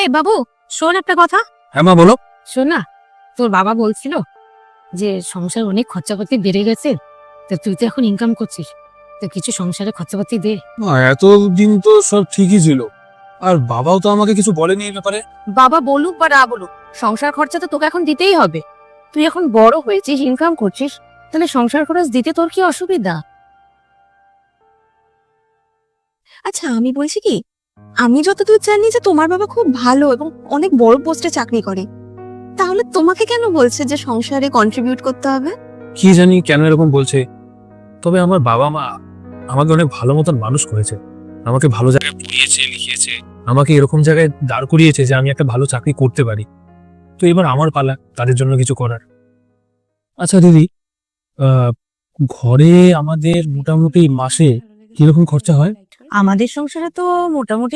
এই বাবু, শোন একটা কথা। হ্যাঁ মা বলো। শোন না, তোর বাবা বলছিল যে সংসার অনেক খরচাপাতি বেড়ে গেছে, তো তুই তো এখন ইনকাম করছিস, তো কিছু সংসারে খরচাপাতি দে। মা এতদিন তো সব ঠিকই ছিল, আর বাবাও তো আমাকে কিছু বলেনি এই ব্যাপারে। বাবা বলুক বা না বলুক, সংসার খরচা তো তোকে এখন দিতেই হবে। তুই এখন বড় হয়েছিস, ইনকাম করছিস, তাহলে সংসার খরচ দিতে তোর কি অসুবিধা? আচ্ছা, আমি বলছি কি, আমি যতদূর জানি যে তোমার বাবা খুব ভালো এবং অনেক বড় পোস্টে চাকরি করে, তাহলে তোমাকে কেন বলছে যে সংসারে কন্ট্রিবিউট করতে হবে? কি জানি কেন এরকম বলছে, তবে আমার বাবা মা আমাকে অনেক ভালো মতন মানুষ করেছে, আমাকে ভালো জায়গায় পড়িয়েছে লিখিয়েছে, আমাকে এরকম জায়গায় দাঁড় করিয়েছে যে আমি একটা ভালো চাকরি করতে পারি। তো এবার আমার পালা তাদের জন্য কিছু করার। আচ্ছা দিদি, আহ ঘরে আমাদের মোটামুটি মাসে কিরকম খরচা হয়? আমাদের সংসারে তো মোটামুটি